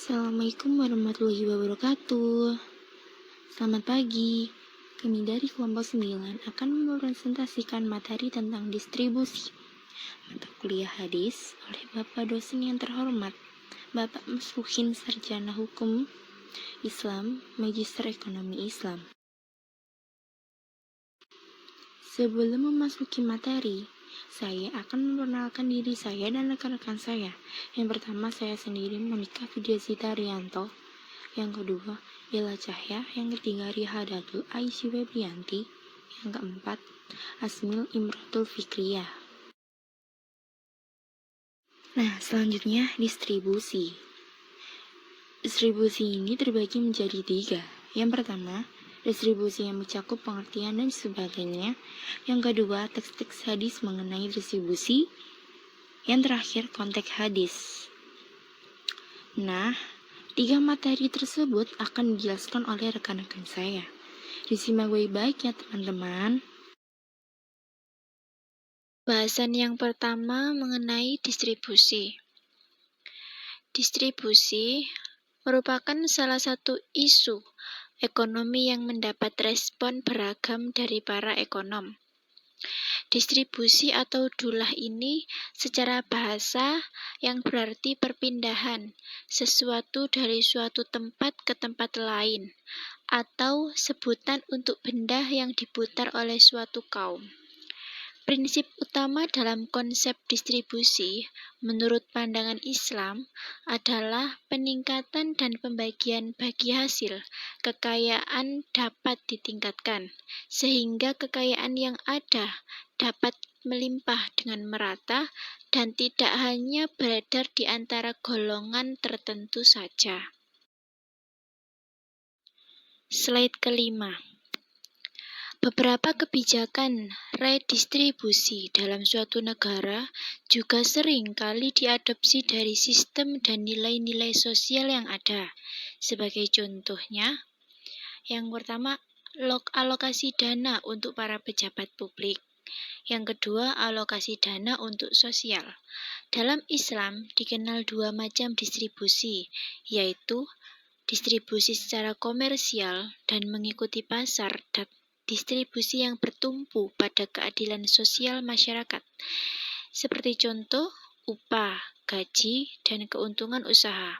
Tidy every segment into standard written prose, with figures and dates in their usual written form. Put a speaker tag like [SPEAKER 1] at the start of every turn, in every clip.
[SPEAKER 1] Assalamualaikum warahmatullahi wabarakatuh. Selamat pagi. Kami dari kelompok 9 akan mempresentasikan materi tentang distribusi mata kuliah hadis oleh Bapak dosen yang terhormat, Bapak Masruhin Sarjana Hukum Islam, Magister Ekonomi Islam. Sebelum memasuki materi, saya akan memperkenalkan diri saya dan rekan-rekan saya. Yang pertama, saya sendiri Monika Vidyasita Rianto. Yang kedua, Bella Cahya. Yang ketiga, Rihadatul Aisyah Febrianti. Yang keempat, Asmil Imratul Fikriyah. Nah, selanjutnya distribusi. Distribusi ini terbagi menjadi 3. Yang pertama, distribusi yang mencakup pengertian dan sebagainya. Yang kedua, teks-teks hadis mengenai distribusi. Yang terakhir, konteks hadis. Nah, 3 materi tersebut akan dijelaskan oleh rekan-rekan saya. Disimak baik-baik ya teman-teman.
[SPEAKER 2] Bahasan yang pertama mengenai distribusi. Distribusi merupakan salah satu isu ekonomi yang mendapat respon beragam dari para ekonom. Distribusi atau dulah ini secara bahasa yang berarti perpindahan sesuatu dari suatu tempat ke tempat lain, atau sebutan untuk benda yang diputar oleh suatu kaum. Prinsip utama dalam konsep distribusi, menurut pandangan Islam, adalah peningkatan dan pembagian bagi hasil. Kekayaan dapat ditingkatkan, sehingga kekayaan yang ada dapat melimpah dengan merata dan tidak hanya beredar di antara golongan tertentu saja. Slide kelima. Beberapa kebijakan redistribusi dalam suatu negara juga sering kali diadopsi dari sistem dan nilai-nilai sosial yang ada. Sebagai contohnya, yang pertama, alokasi dana untuk para pejabat publik. Yang kedua, alokasi dana untuk sosial. Dalam Islam dikenal 2 macam distribusi, yaitu distribusi secara komersial dan mengikuti pasar dan distribusi yang bertumpu pada keadilan sosial masyarakat, seperti contoh upah, gaji, dan keuntungan usaha.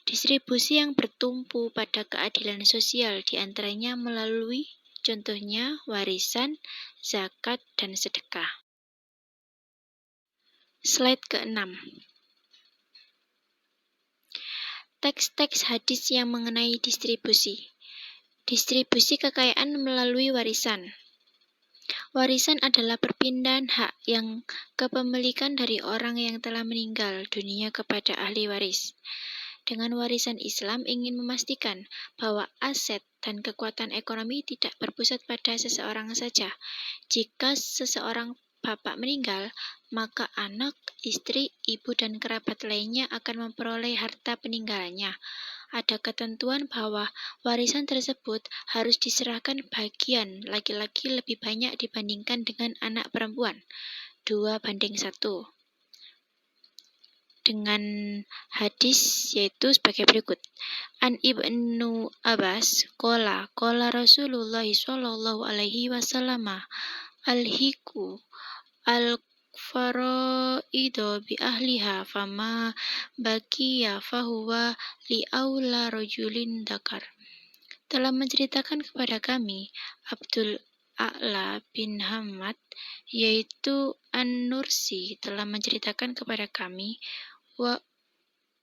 [SPEAKER 2] Distribusi yang bertumpu pada keadilan sosial diantaranya melalui contohnya warisan, zakat, dan sedekah. Slide ke-6. Teks-teks hadis yang mengenai distribusi. Distribusi kekayaan melalui warisan. Warisan adalah perpindahan hak yang kepemilikan dari orang yang telah meninggal dunia kepada ahli waris. Dengan warisan Islam ingin memastikan bahwa aset dan kekuatan ekonomi tidak berpusat pada seseorang saja. Jika seseorang bapak meninggal, maka anak, istri, ibu, dan kerabat lainnya akan memperoleh harta peninggalannya. Ada ketentuan bahwa warisan tersebut harus diserahkan bagian laki-laki lebih banyak dibandingkan dengan anak perempuan, 2:1. Dengan hadis yaitu sebagai berikut. An Ibnu Abbas qala Rasulullah sallallahu alaihi wasallam al-hiku al-faraidu bi ahliha fama baqiya fahuwa li aula rajulin dzakar. Telah menceritakan kepada kami Abdul A'la bin Hamad, yaitu An-Nursi telah menceritakan kepada kami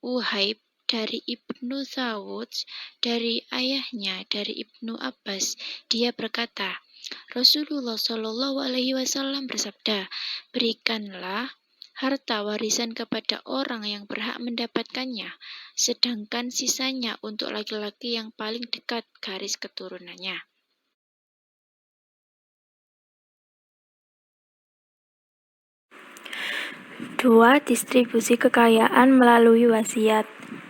[SPEAKER 2] Uhaib dari Ibnu Thawud dari ayahnya dari Ibnu Abbas. Dia berkata, Rasulullah Shallallahu Alaihi Wasallam bersabda, berikanlah harta warisan kepada orang yang berhak mendapatkannya, sedangkan sisanya untuk laki-laki yang paling dekat garis keturunannya.
[SPEAKER 3] Dua, distribusi kekayaan melalui wasiat.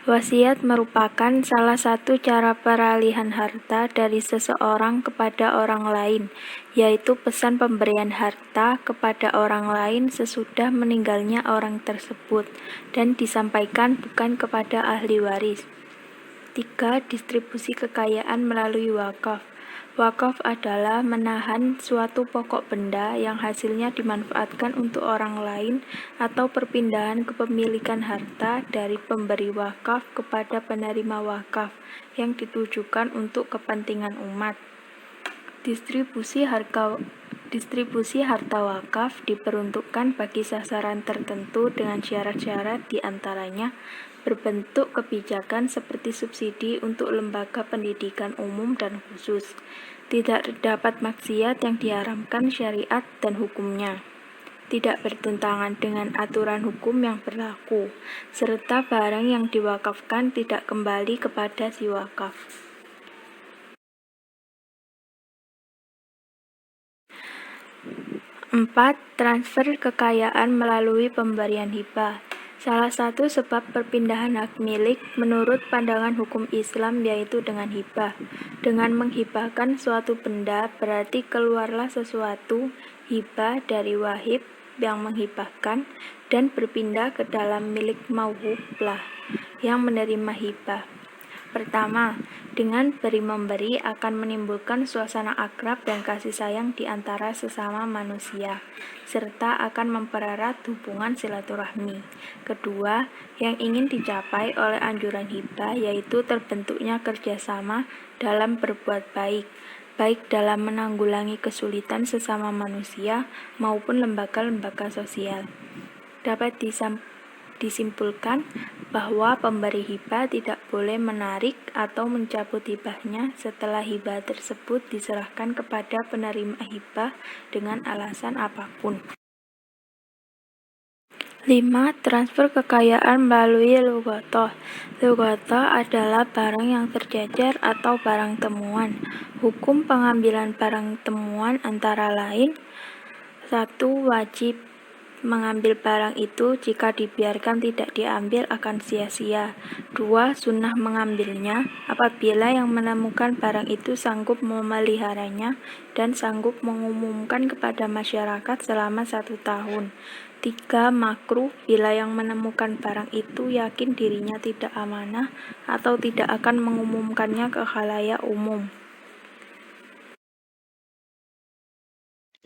[SPEAKER 1] Wasiat merupakan salah satu cara peralihan harta dari seseorang kepada orang lain, yaitu pesan pemberian harta kepada orang lain sesudah meninggalnya orang tersebut, dan disampaikan bukan kepada ahli waris. 3. Distribusi kekayaan melalui wakaf. Wakaf adalah menahan suatu pokok benda yang hasilnya dimanfaatkan untuk orang lain atau perpindahan kepemilikan harta dari pemberi wakaf kepada penerima wakaf yang ditujukan untuk kepentingan umat. Distribusi harta wakaf diperuntukkan bagi sasaran tertentu dengan syarat-syarat diantaranya berbentuk kebijakan seperti subsidi untuk lembaga pendidikan umum dan khusus. Tidak terdapat maksiat yang diharamkan syariat dan hukumnya. Tidak bertentangan dengan aturan hukum yang berlaku, serta barang yang diwakafkan tidak kembali kepada si wakaf. 4. Transfer kekayaan melalui pemberian hibah. Salah satu sebab perpindahan hak milik menurut pandangan hukum Islam yaitu dengan hibah. Dengan menghibahkan suatu benda berarti keluarlah sesuatu hibah dari wahib yang menghibahkan dan berpindah ke dalam milik mauhub lah yang menerima hibah. Pertama, dengan beri-memberi akan menimbulkan suasana akrab dan kasih sayang di antara sesama manusia, serta akan mempererat hubungan silaturahmi. Kedua, yang ingin dicapai oleh anjuran hibah yaitu terbentuknya kerjasama dalam berbuat baik, baik dalam menanggulangi kesulitan sesama manusia maupun lembaga-lembaga sosial. Dapat disimpulkan bahwa pemberi hibah tidak boleh menarik atau mencabut hibahnya setelah hibah tersebut diserahkan kepada penerima hibah dengan alasan apapun. 5. Transfer kekayaan melalui lughatoh. Lughatoh adalah barang yang tercecer atau barang temuan. Hukum pengambilan barang temuan antara lain: 1. Wajib mengambil barang itu, jika dibiarkan tidak diambil akan sia-sia. 2. Sunnah mengambilnya apabila yang menemukan barang itu sanggup memeliharanya dan sanggup mengumumkan kepada masyarakat selama 1 tahun. 3. Makruh bila yang menemukan barang itu yakin dirinya tidak amanah atau tidak akan mengumumkannya ke khalayak umum.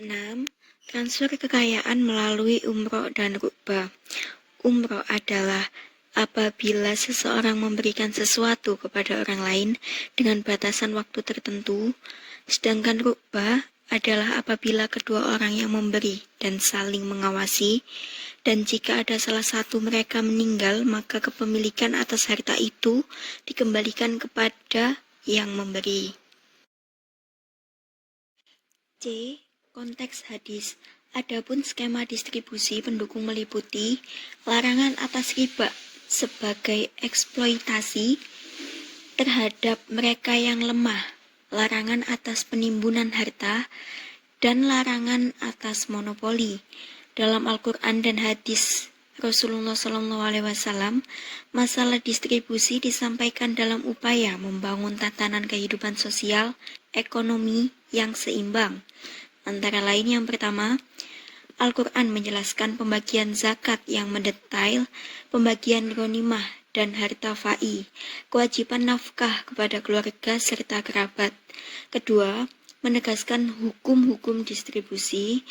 [SPEAKER 1] 6. Transfer kekayaan melalui umroh dan rukbah. Umroh adalah apabila seseorang memberikan sesuatu kepada orang lain dengan batasan waktu tertentu, sedangkan rukbah adalah apabila kedua orang yang memberi dan saling mengawasi, dan jika ada salah satu mereka meninggal, maka kepemilikan atas harta itu dikembalikan kepada yang memberi. C. Konteks hadis. Adapun skema distribusi pendukung meliputi larangan atas riba sebagai eksploitasi terhadap mereka yang lemah, larangan atas penimbunan harta, dan larangan atas monopoli. Dalam Al-Quran dan hadis Rasulullah SAW, masalah distribusi disampaikan dalam upaya membangun tatanan kehidupan sosial, ekonomi yang seimbang. Antara lain yang pertama, Al-Quran menjelaskan pembagian zakat yang mendetail, pembagian ghanimah dan harta fa'i, kewajiban nafkah kepada keluarga serta kerabat. Kedua, menegaskan hukum-hukum distribusi.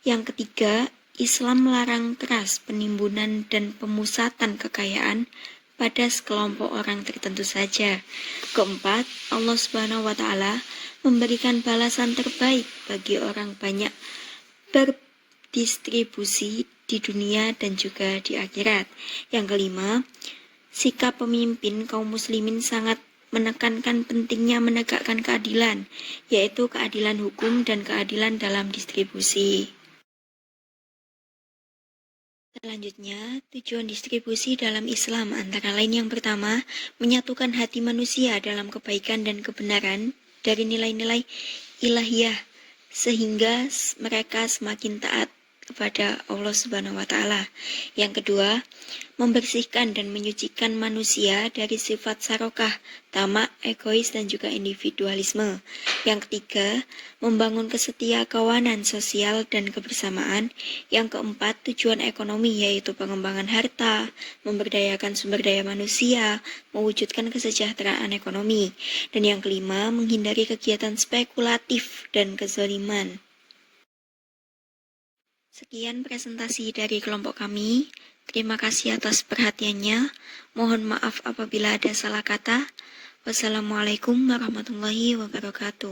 [SPEAKER 1] Yang ketiga, Islam melarang keras penimbunan dan pemusatan kekayaan pada sekelompok orang tertentu saja. Keempat, Allah Subhanahu wa Ta'ala memberikan balasan terbaik bagi orang banyak berdistribusi di dunia dan juga di akhirat. Yang kelima, sikap pemimpin kaum muslimin sangat menekankan pentingnya menegakkan keadilan, yaitu keadilan hukum dan keadilan dalam distribusi. Selanjutnya, tujuan distribusi dalam Islam antara lain yang pertama, menyatukan hati manusia dalam kebaikan dan kebenaran dari nilai-nilai ilahiyah, sehingga mereka semakin taat kepada Allah Subhanahu wa Ta'ala. Yang kedua, membersihkan dan menyucikan manusia dari sifat sarokah, tamak, egois, dan juga individualisme. Yang ketiga, membangun kesetia kawanan sosial dan kebersamaan. Yang keempat, tujuan ekonomi yaitu pengembangan harta, memberdayakan sumber daya manusia, mewujudkan kesejahteraan ekonomi. Dan yang kelima, menghindari kegiatan spekulatif dan kezaliman. Sekian presentasi dari kelompok kami. Terima kasih atas perhatiannya. Mohon maaf apabila ada salah kata. Wassalamualaikum warahmatullahi wabarakatuh.